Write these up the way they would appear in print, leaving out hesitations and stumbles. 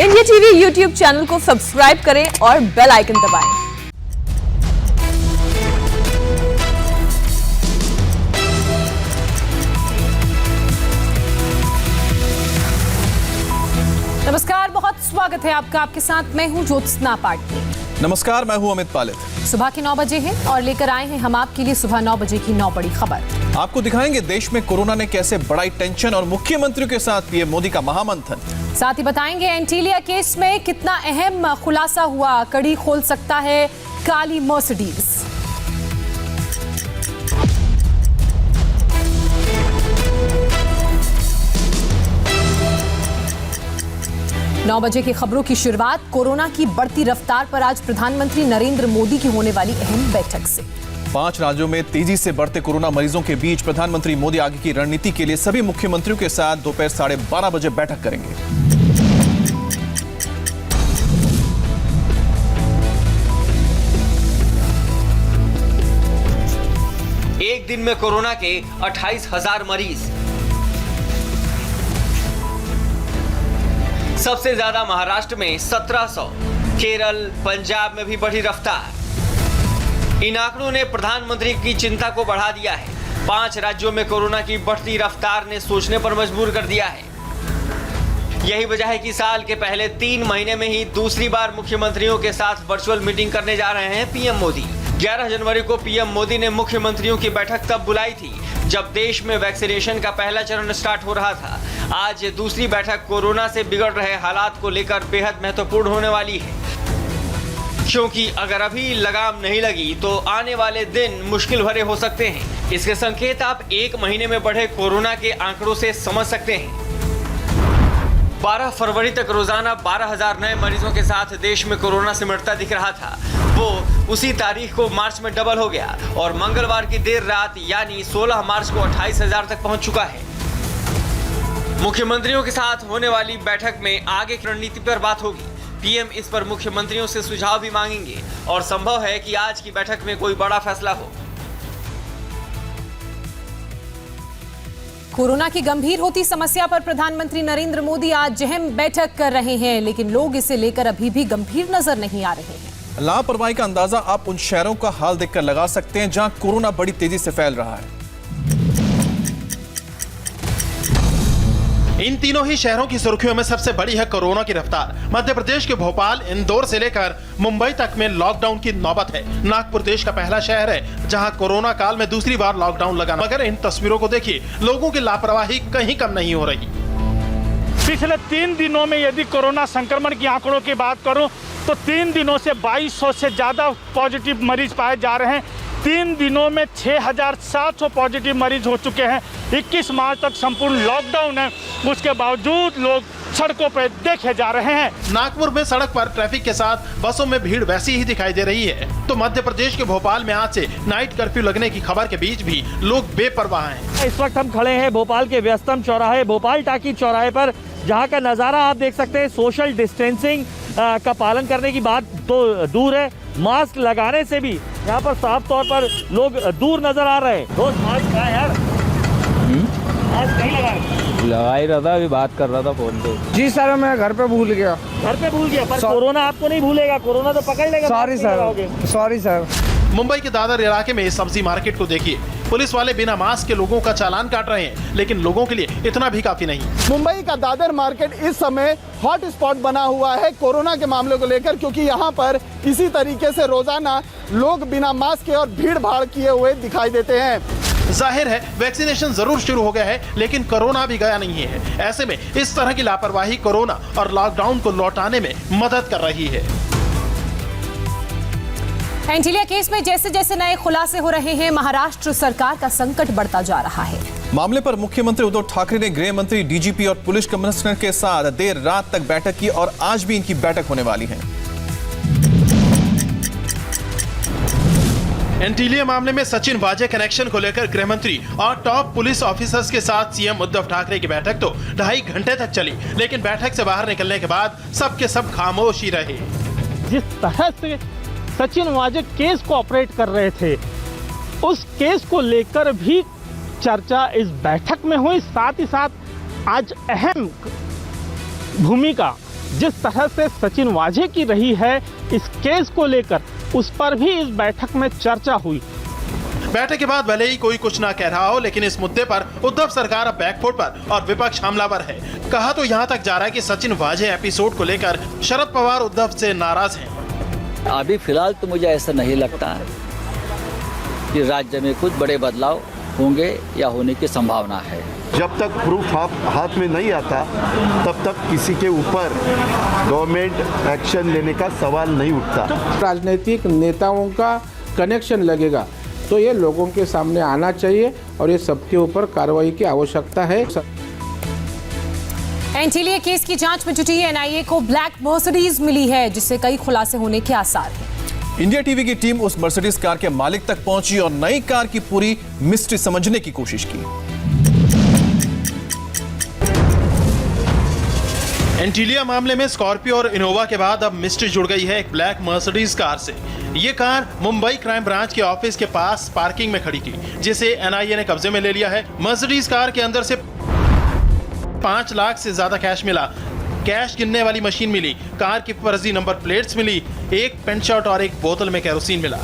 India TV YouTube channel को subscribe करें और बेल आइकन दबाएं। नमस्कार, बहुत स्वागत है आपका। आपके साथ मैं हूं ज्योत्सना पाटनी। नमस्कार, मैं हूं अमित पालित। सुबह के 9 बजे हैं और लेकर आए हैं हम आपके लिए सुबह 9 बजे की 9 बड़ी खबर। आपको दिखाएंगे देश में कोरोना ने कैसे बढ़ाई टेंशन और मुख्यमंत्रियों के साथ पीएम मोदी का महामंथन। साथ ही बताएंगे एंटीलिया केस में कितना अहम खुलासा हुआ, कड़ी खोल सकता है काली मर्सिडीज। नौ बजे की खबरों की शुरुआत कोरोना की बढ़ती रफ्तार पर आज प्रधानमंत्री नरेंद्र मोदी की होने वाली अहम बैठक से। 5 राज्यों में तेजी से बढ़ते कोरोना मरीजों के बीच प्रधानमंत्री मोदी आगे की रणनीति के लिए सभी मुख्यमंत्रियों के साथ दोपहर 12:30 बजे बैठक करेंगे। एक दिन में कोरोना के 28,000 मरीज। सबसे ज्यादा महाराष्ट्र में 1700, केरल, पंजाब में भी बढ़ी रफ्तार। इन आंकड़ों ने प्रधानमंत्री की चिंता को बढ़ा दिया है। 5 राज्यों में कोरोना की बढ़ती रफ्तार ने सोचने पर मजबूर कर दिया है। यही वजह है कि साल के पहले 3 महीने में ही दूसरी बार मुख्यमंत्रियों के साथ वर्चुअल मीटिंग करने जा रहे हैं पीएम मोदी। 11 जनवरी को पीएम मोदी ने मुख्यमंत्रियों की बैठक तब बुलाई थी जब देश में वैक्सीनेशन का पहला चरण स्टार्ट हो रहा था। आज ये दूसरी बैठक कोरोना से बिगड़ रहे हालात को लेकर बेहद महत्वपूर्ण होने वाली है, क्योंकि अगर अभी लगाम नहीं लगी तो आने वाले दिन मुश्किल भरे हो सकते हैं। इसके संकेत आप 1 महीने में बढ़े कोरोना के आंकड़ों से समझ सकते हैं। 12 फरवरी तक रोजाना 12,000 नए मरीजों के साथ देश में कोरोना सिमटता दिख रहा था। वो उसी तारीख को मार्च में डबल हो गया और मंगलवार की देर रात यानी 16 मार्च को 28,000 तक पहुंच चुका है। मुख्यमंत्रियों के साथ होने वाली बैठक में आगे की रणनीति पर बात होगी। पीएम इस पर मुख्यमंत्रियों से सुझाव भी मांगेंगे और संभव है कि आज की बैठक में कोई बड़ा फैसला हो। कोरोना की गंभीर होती समस्या पर प्रधानमंत्री नरेंद्र मोदी आज अहम बैठक कर रहे हैं, लेकिन लोग इसे लेकर अभी भी गंभीर नजर नहीं आ रहे हैं। लापरवाही का अंदाजा आप उन शहरों का हाल देखकर लगा सकते हैं जहां कोरोना बड़ी तेजी से फैल रहा है। इन तीनों ही शहरों की सुर्खियों में सबसे बड़ी है कोरोना की रफ्तार। मध्य प्रदेश के भोपाल, इंदौर से लेकर मुंबई तक में लॉकडाउन की नौबत है। नागपुर देश का पहला शहर है जहां कोरोना काल में दूसरी बार लॉकडाउन लगा। मगर इन तस्वीरों को देखिए, लोगों की लापरवाही कहीं कम नहीं हो रही। पिछले 3 दिनों में यदि कोरोना संक्रमण की आंकड़ों की बात करूं तो 3 दिनों से 2200 से ज्यादा पॉजिटिव मरीज पाए जा रहे हैं। 3 दिनों में 6,700 पॉजिटिव मरीज हो चुके हैं। 21 मार्च तक संपूर्ण लॉकडाउन है, उसके बावजूद लोग सड़कों पर देखे जा रहे हैं। नागपुर में सड़क पर ट्रैफिक के साथ बसों में भीड़ वैसी ही दिखाई दे रही है। तो मध्य प्रदेश के भोपाल में आज से नाइट कर्फ्यू लगने की खबर के बीच भी लोग बेपरवाह हैं। इस वक्त हम खड़े हैं भोपाल के व्यस्तम चौराहे, भोपाल टाकी चौराहे पर, जहाँ का नज़ारा आप देख सकते हैं। सोशल डिस्टेंसिंग का पालन करने की बात तो दूर है, मास्क लगाने से भी यहाँ पर साफ तौर पर लोग दूर नजर आ रहे हैं। दोस्त मास्क है यार, मास्क नहीं लगा ही रहा था, अभी बात कर रहा था फोन पे। जी सर, मैं घर पे भूल गया। घर पे भूल गया, पर कोरोना आपको नहीं भूलेगा, कोरोना तो पकड़ लेगा। Sorry sir. मुंबई के दादर इलाके में इस सब्जी मार्केट को देखिए। पुलिस वाले बिना मास्क के लोगों का चालान काट रहे हैं, लेकिन लोगों के लिए इतना भी काफी नहीं। मुंबई का दादर मार्केट इस समय हॉट स्पॉट बना हुआ है कोरोना के मामले को लेकर, क्योंकि यहाँ पर इसी तरीके से रोजाना लोग बिना मास्क के और भीड़ भाड़ किए हुए दिखाई देते हैं। जाहिर है वैक्सीनेशन जरूर शुरू हो गया है, लेकिन कोरोना भी गया नहीं है। ऐसे में इस तरह की लापरवाही कोरोना और लॉकडाउन को लौटाने में मदद कर रही है। एंटीलिया केस में जैसे जैसे नए खुलासे हो रहे हैं, महाराष्ट्र सरकार का संकट बढ़ता जा रहा है। मामले पर मुख्यमंत्री उद्धव ठाकरे ने गृह मंत्री, डीजीपी और पुलिस कमिश्नर के साथ देर रात तक बैठक की और आज भी इनकी बैठक होने वाली है। एंटीलिया मामले में सचिन वाजे कनेक्शन को लेकर गृह मंत्री और टॉप पुलिस ऑफिसर्स के साथ सीएम उद्धव ठाकरे की बैठक तो 2.5 घंटे तक चली, लेकिन बैठक से बाहर निकलने के बाद सबके सब खामोश ही रहे। जिस तरह से सचिन वाजे केस को ऑपरेट कर रहे थे, उस केस को लेकर भी चर्चा इस बैठक में हुई। साथ ही साथ आज अहम भूमिका जिस तरह से सचिन वाजे की रही है इस केस को लेकर, उस पर भी इस बैठक में चर्चा हुई। बैठक के बाद भले ही कोई कुछ ना कह रहा हो, लेकिन इस मुद्दे पर उद्धव सरकार अब बैकफुट पर और विपक्ष हमलावर है। कहा तो यहाँ तक जा रहा है कि सचिन वाजे एपिसोड को लेकर शरद पवार उद्धव से नाराज हैं। अभी फिलहाल तो मुझे ऐसा नहीं लगता कि राज्य में कुछ बड़े बदलाव होंगे या होने की संभावना है। जब तक प्रूफ हाथ में नहीं आता तब तक किसी के ऊपर गवर्नमेंट एक्शन लेने का सवाल नहीं उठता। राजनीतिक नेताओं का कनेक्शन लगेगा तो ये लोगों के सामने आना चाहिए और ये सबके ऊपर कार्रवाई की आवश्यकता है। एंटीलिया केस की जांच में जुटी एनआईए को ब्लैक मर्सिडीज मिली है, जिससे कई खुलासे होने के आसार हैं। इंडिया टीवी की टीम उस मर्सिडीज कार के मालिक तक पहुंची और नई कार की पूरी मिस्ट्री समझने की कोशिश की। एंटीलिया मामले में स्कॉर्पियो और इनोवा के बाद अब मिस्ट्री जुड़ गई है एक ब्लैक मर्सिडीज कार से। ये कार मुंबई क्राइम ब्रांच के ऑफिस के पास पार्किंग में खड़ी थी, जिसे एनआईए ने कब्जे में ले लिया है। मर्सिडीज कार के अंदर से 5 लाख से ज्यादा कैश मिला, कैश गिनने वाली मशीन मिली, कार की फर्जी नंबर प्लेट्स मिली, एक पेंट शर्ट और एक बोतल में केरोसिन मिला।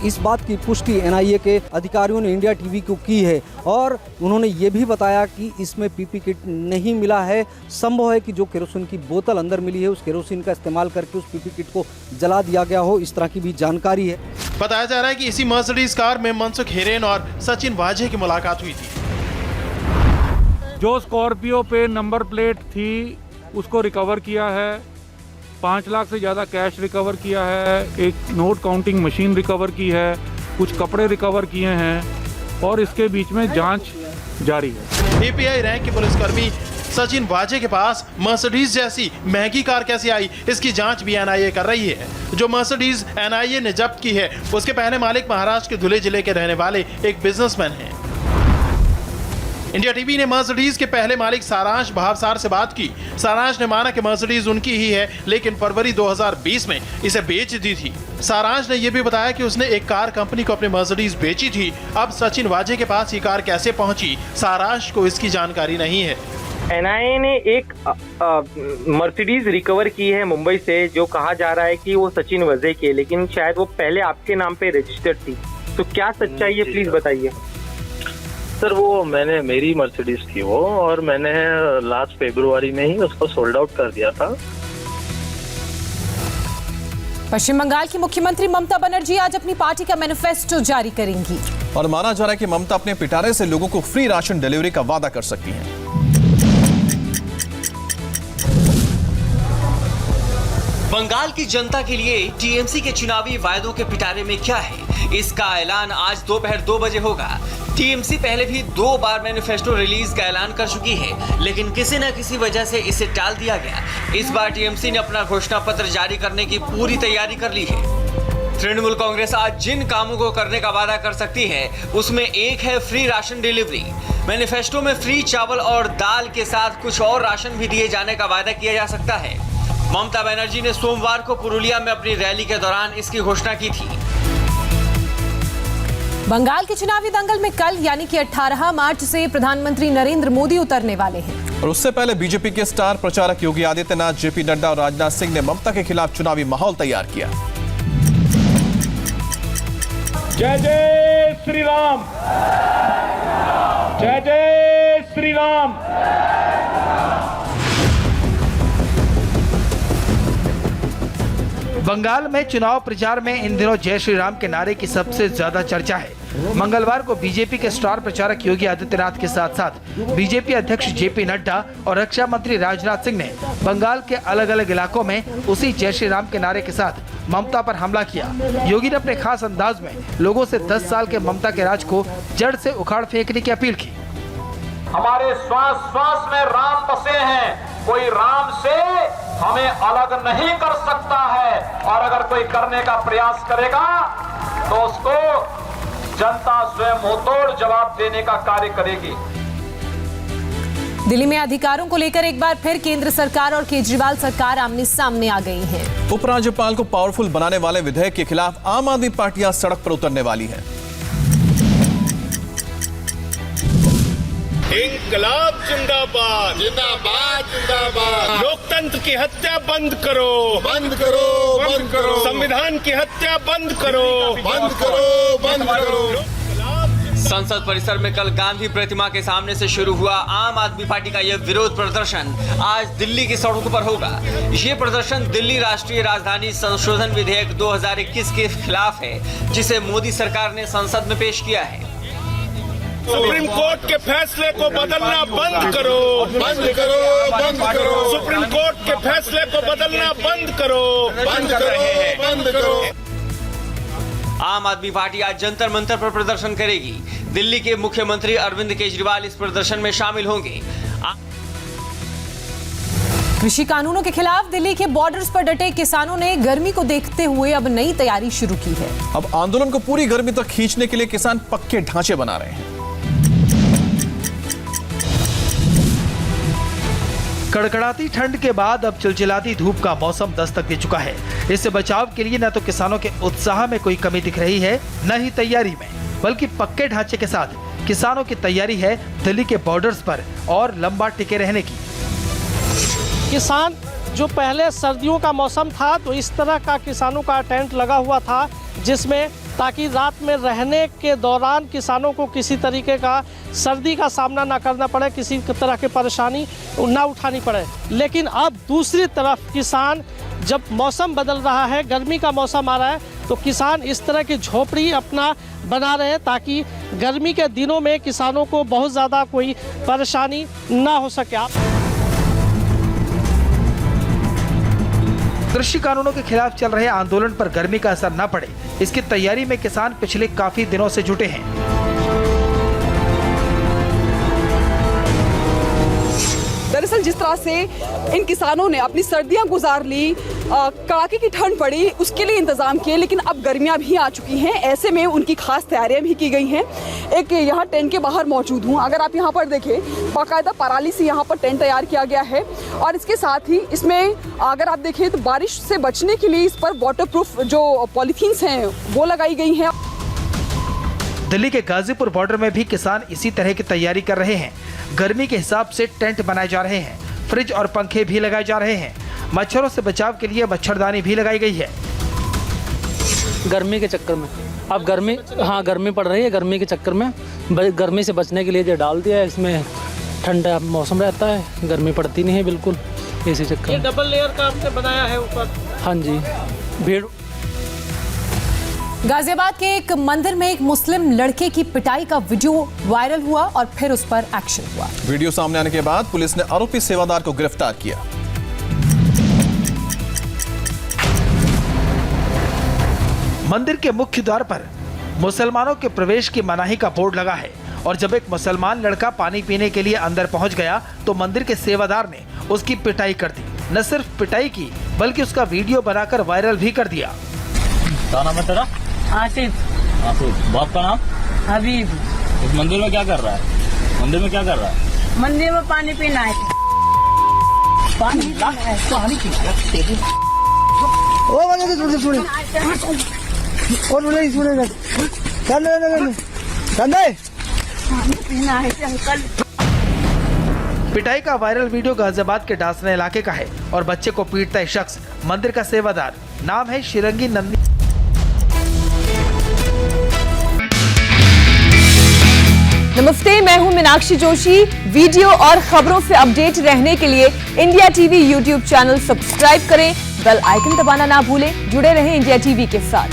इस बात की पुष्टि एनआईए के अधिकारियों ने इंडिया टीवी को की है और उन्होंने ये भी बताया कि इसमें पीपी किट नहीं मिला है। संभव है कि जो केरोसिन की बोतल अंदर मिली है उस केरोसिन का इस्तेमाल करके उस पीपी किट को जला दिया गया हो, इस तरह की भी जानकारी है। बताया जा रहा है कि इसी मर्सिडीज कार में मनसुख हिरेन और सचिन वाजे की मुलाकात हुई थी। जो स्कॉर्पियो पे नंबर प्लेट थी उसको रिकवर किया है, 5 लाख से ज़्यादा कैश रिकवर किया है, एक नोट काउंटिंग मशीन रिकवर की है, कुछ कपड़े रिकवर किए हैं और इसके बीच में जांच जारी है। एपीआई रैंक के पुलिसकर्मी सचिन वाजे के पास मर्सिडीज जैसी महंगी कार कैसे आई, इसकी जांच भी एनआईए कर रही है। जो मर्सिडीज एनआईए ने जब्त की है उसके पहले मालिक महाराष्ट्र के धुले जिले के रहने वाले एक बिजनेसमैन हैं। इंडिया टीवी ने मर्सिडीज के पहले मालिक सारांश भावसार से बात की। सारांश ने माना कि मर्सिडीज उनकी ही है, लेकिन फरवरी 2020 में इसे बेच दी थी। सारांश ने यह भी बताया कि उसने एक कार कंपनी को अपनी मर्सिडीज बेची थी। अब सचिन वाजे के पास ये कार कैसे पहुंची, सारांश को इसकी जानकारी नहीं है। एनआईए ने एक मर्सिडीज रिकवर की है मुंबई से, जो कहा जा रहा है कि वो सचिन वाजे की है, लेकिन शायद वो पहले आपके नाम पे रजिस्टर्ड थी। तो क्या सच्चाई है, प्लीज बताइए। सर वो मेरी मर्सिडीज थी वो, और मैंने लास्ट फरवरी में ही उसको सोल्ड आउट कर दिया था। पश्चिम बंगाल की मुख्यमंत्री ममता बनर्जी आज अपनी पार्टी का मैनिफेस्टो जारी करेंगी और माना जा रहा है कि ममता अपने पिटारे से लोगों को फ्री राशन डिलीवरी का वादा कर सकती हैं। बंगाल की जनता के लिए टीएमसी के चुनावी वायदों के पिटारे में क्या है, इसका ऐलान आज दोपहर 2 बजे होगा। टीएमसी पहले भी 2 बार मैनिफेस्टो रिलीज का ऐलान कर चुकी है, लेकिन किसी न किसी वजह से इसे टाल दिया गया। इस बार टीएमसी ने अपना घोषणा पत्र जारी करने की पूरी तैयारी कर ली है। तृणमूल कांग्रेस आज जिन कामों को करने का वादा कर सकती है उसमें एक है फ्री राशन डिलीवरी। मैनिफेस्टो में फ्री चावल और दाल के साथ कुछ और राशन भी दिए जाने का वादा किया जा सकता है। ममता बनर्जी ने सोमवार को पुरुलिया में अपनी रैली के दौरान इसकी घोषणा की थी। बंगाल के चुनावी दंगल में कल यानी कि 18 मार्च से प्रधानमंत्री नरेंद्र मोदी उतरने वाले हैं। और उससे पहले बीजेपी के स्टार प्रचारक योगी आदित्यनाथ, जेपी नड्डा और राजनाथ सिंह ने ममता के खिलाफ चुनावी माहौल तैयार किया। जय जय श्री राम, जय जय श्री राम। बंगाल में चुनाव प्रचार में इन दिनों जय श्री राम के नारे की सबसे ज्यादा चर्चा है। मंगलवार को बीजेपी के स्टार प्रचारक योगी आदित्यनाथ के साथ साथ बीजेपी अध्यक्ष जेपी नड्डा और रक्षा मंत्री राजनाथ सिंह ने बंगाल के अलग अलग इलाकों में उसी जय श्री राम के नारे के साथ ममता पर हमला किया। योगी ने अपने खास अंदाज में लोगों से 10 साल के ममता के राज को जड़ से उखाड़ फेंकने की अपील की। हमारे श्वास श्वास में राम बसे हैं, कोई राम से हमें अलग नहीं कर सकता है, और अगर कोई करने का प्रयास करेगा तो उसको जनता स्वयं मुंहतोड़ जवाब देने का कार्य करेगी। दिल्ली में अधिकारों को लेकर एक बार फिर केंद्र सरकार और केजरीवाल सरकार आमने सामने आ गई है। उपराज्यपाल को पावरफुल बनाने वाले विधेयक के खिलाफ आम आदमी पार्टियां सड़क पर उतरने वाली है। इंकलाब जिंदाबाद, जिंदाबाद जिंदाबाद। लोकतंत्र की हत्या बंद करो, बंद करो, बंद करो। संविधान की हत्या बंद करो, बंद करो, बंद करो। संसद परिसर में कल गांधी प्रतिमा के सामने से शुरू हुआ आम आदमी पार्टी का यह विरोध प्रदर्शन आज दिल्ली की सड़कों पर होगा। ये प्रदर्शन दिल्ली राष्ट्रीय राजधानी संशोधन विधेयक 2021 के खिलाफ है, जिसे मोदी सरकार ने संसद में पेश किया है। सुप्रीम कोर्ट के फैसले को बदलना बंद करो, बंद करो, बंद करो। सुप्रीम कोर्ट के फैसले को बदलना बंद करो, बंद करो, बंद करो। आम आदमी पार्टी आज जंतर मंतर पर प्रदर्शन करेगी। दिल्ली के मुख्यमंत्री अरविंद केजरीवाल इस प्रदर्शन में शामिल होंगे। कृषि कानूनों के खिलाफ दिल्ली के बॉर्डर्स पर डटे किसानों ने गर्मी को देखते हुए अब नई तैयारी शुरू की है। अब आंदोलन को पूरी गर्मी तक खींचने के लिए किसान पक्के ढांचे बना रहे हैं। कड़कड़ाती ठंड के बाद अब चिलचिलाती धूप का मौसम दस्तक दे चुका है। इससे बचाव के लिए न तो किसानों के उत्साह में कोई कमी दिख रही है, न ही तैयारी में, बल्कि पक्के ढांचे के साथ किसानों की तैयारी है दिल्ली के बॉर्डर्स पर और लंबा टिके रहने की। किसान जो पहले सर्दियों का मौसम था तो इस तरह का किसानों का टेंट लगा हुआ था, जिसमें ताकि रात में रहने के दौरान किसानों को किसी तरीके का सर्दी का सामना ना करना पड़े, किसी तरह की परेशानी ना उठानी पड़े। लेकिन अब दूसरी तरफ किसान, जब मौसम बदल रहा है, गर्मी का मौसम आ रहा है, तो किसान इस तरह की झोपड़ी अपना बना रहे हैं ताकि गर्मी के दिनों में किसानों को बहुत ज़्यादा कोई परेशानी ना हो सके। कृषि कानूनों के खिलाफ चल रहे आंदोलन पर गर्मी का असर न पड़े, इसकी तैयारी में किसान पिछले काफी दिनों से जुटे हैं। दरअसल जिस तरह से इन किसानों ने अपनी सर्दियां गुजार ली, कड़ाके की ठंड पड़ी, उसके लिए इंतजाम किए, लेकिन अब गर्मियां भी आ चुकी हैं। ऐसे में उनकी खास तैयारियां भी की गई हैं। एक यहाँ टेंट के बाहर मौजूद हूँ। अगर आप यहाँ पर देखें, बाकायदा पराली से यहाँ पर टेंट तैयार किया गया है और इसके साथ ही इसमें अगर आप देखें तो बारिश से बचने के लिए इस पर वाटरप्रूफ जो पॉलीथीन्स हैं वो लगाई गई हैं। दिल्ली के गाजीपुर बॉर्डर में भी किसान इसी तरह की तैयारी कर रहे हैं। गर्मी के हिसाब से टेंट बनाए जा रहे हैं, फ्रिज और पंखे भी लगाए जा रहे हैं। मच्छरों से बचाव के लिए मच्छरदानी भी लगाई गई है। गर्मी के चक्कर में अब गर्मी पड़ रही है। गर्मी के चक्कर में गर्मी से बचने के लिए जो डाल दिया है, इसमें ठंडा मौसम रहता है, गर्मी पड़ती नहीं है बिल्कुल, इसी चक्कर। ये डबल लेयर का आपने बनाया है ऊपर? हाँ जी। भीड़ गाजियाबाद के एक मंदिर में एक मुस्लिम लड़के की पिटाई का वीडियो वायरल हुआ और फिर उस पर एक्शन हुआ। वीडियो सामने आने के बाद पुलिस ने आरोपी सेवादार को गिरफ्तार किया। मंदिर के मुख्य द्वार पर मुसलमानों के प्रवेश की मनाही का बोर्ड लगा है और जब एक मुसलमान लड़का पानी पीने के लिए अंदर पहुंच गया तो मंदिर के सेवादार ने उसकी पिटाई कर दी। न सिर्फ पिटाई की बल्कि उसका वीडियो बनाकर वायरल भी कर दिया। क्या नाम है तेरा? आसिफ। बाप का नाम? हबीब। इस मंदिर में क्या कर रहा है? मंदिर में क्या कर रहा है? मंदिर में पानी पीना है। पानी पीना है। अंकल। पिटाई का वायरल वीडियो गाजियाबाद के डासना इलाके का है और बच्चे को पीटता है शख्स मंदिर का सेवादार। नाम है शिरंगी नंदी। नमस्ते, मैं हूं मीनाक्षी जोशी। वीडियो और खबरों से अपडेट रहने के लिए India TV YouTube channel subscribe करें, बेल आइकन दबाना ना भूलें। जुड़े रहें इंडिया टीवी के साथ।